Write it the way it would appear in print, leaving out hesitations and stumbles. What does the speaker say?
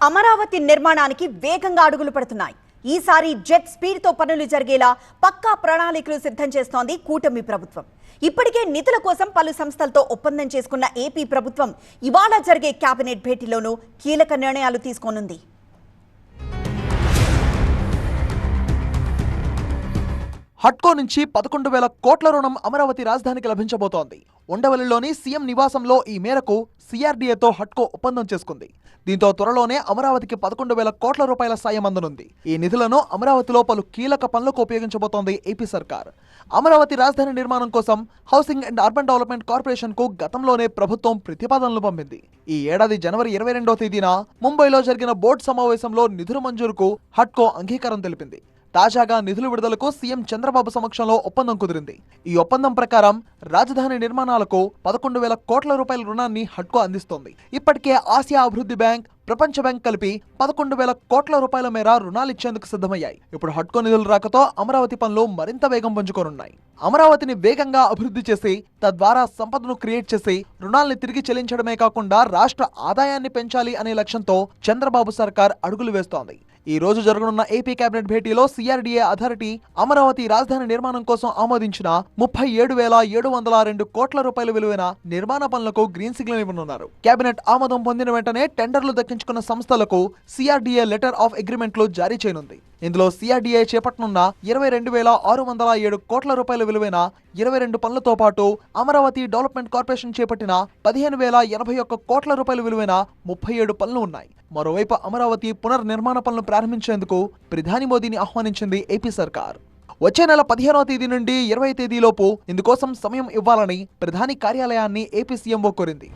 అమరావతి నిర్మాణానికి వేగంగా అడుగులు పడుతున్నాయి. ఈసారి జెట్ స్పీడ్ తో పనులు జరిగేలా పక్కా ప్రణాళికలు సిద్ధం చేస్తోంది కూటమి ప్రభుత్వం. ఇప్పటికే నిధుల కోసం పలు సంస్థలతో ఒప్పందం చేసుకున్న ఏపీ ప్రభుత్వం ఇవాళ జరిగే కేబినెట్ భేటీలోనూ కీలక నిర్ణయాలు తీసుకోనుంది. హట్కో నుంచి 11,000 కోట్ల రుణం అమరావతి రాజధానికి లభించబోతోంది. ఉండవల్లిలోని సీఎం నివాసంలో ఈ మేరకు సిఆర్డీఏతో హట్కో ఒప్పందం చేసుకుంది. దీంతో త్వరలోనే అమరావతికి 11,000 కోట్ల రూపాయల సాయం అందనుంది. ఈ నిధులను అమరావతిలో పలు కీలక పనులకు ఉపయోగించబోతోంది ఏపీ సర్కార్. అమరావతి రాజధాని నిర్మాణం కోసం housing and urban development corporation కు గతంలోనే ప్రభుత్వం ప్రతిపాదనలు పంపింది. ఈ ఏడాది జనవరి 22వ తేదీన ముంబైలో జరిగిన బోర్డు సమావేశంలో నిధుల మంజూరుకు హట్కో అంగీకారం తెలిపింది. తాజాగా నిధుల విడుదలకు సీఎం చంద్రబాబు సమక్షంలో ఒప్పందం కుదిరింది. ఈ ఒప్పందం ప్రకారం రాజధాని నిర్మాణాలకు 11,000 కోట్ల రూపాయల రుణాన్ని హట్కో అందిస్తోంది. ఇప్పటికే ఆసియా అభివృద్ధి బ్యాంక్, ప్రపంచ బ్యాంక్ కలిపి 11,000 కోట్ల రూపాయల మేర రుణాలిచ్చేందుకు సిద్ధమయ్యాయి. ఇప్పుడు హట్కో నిధుల రాకతో అమరావతి పనులు మరింత వేగం పుంజుకోనున్నాయి. అమరావతిని వేగంగా అభివృద్ధి చేసి తద్వారా సంపదను క్రియేట్ చేసి రుణాల్ని తిరిగి చెల్లించడమే కాకుండా రాష్ట్ర ఆదాయాన్ని పెంచాలి అనే లక్ష్యంతో చంద్రబాబు సర్కార్ అడుగులు వేస్తోంది. ఈ రోజు జరగనున్న ఏపీ కేబినెట్ భేటీలో సిఆర్డీఏ అథారిటీ అమరావతి రాజధాని నిర్మాణం కోసం ఆమోదించిన 37,702 కోట్ల రూపాయల విలువైన నిర్మాణ పనులకు గ్రీన్ సిగ్నల్ ఇవ్వనున్నారు. కేబినెట్ ఆమోదం పొందిన వెంటనే టెండర్లు దక్కించుకున్న సంస్థలకు సిఆర్డీఏ లెటర్ ఆఫ్ అగ్రిమెంట్లు జారీ చేయనుంది. ఇందులో సిఆర్డీఏ చేపట్టనున్న 22,607 కోట్ల రూపాయల విలువైన 22 పనులతో పాటు అమరావతి డెవలప్మెంట్ కార్పొరేషన్ చేపట్టిన 15,081 కోట్ల రూపాయల విలువైన 37 పనులు ఉన్నాయి. మరోవైపు అమరావతి పునర్నిర్మాణ పనులు ప్రారంభించేందుకు ప్రధాని మోదీని ఆహ్వానించింది ఏపీ సర్కార్. వచ్చే నెల 15వ తేదీ నుండి 20వ తేదీలోపు ఇందుకోసం సమయం ఇవ్వాలని ప్రధాని కార్యాలయాన్ని ఏపీ సీఎంఓ కోరింది.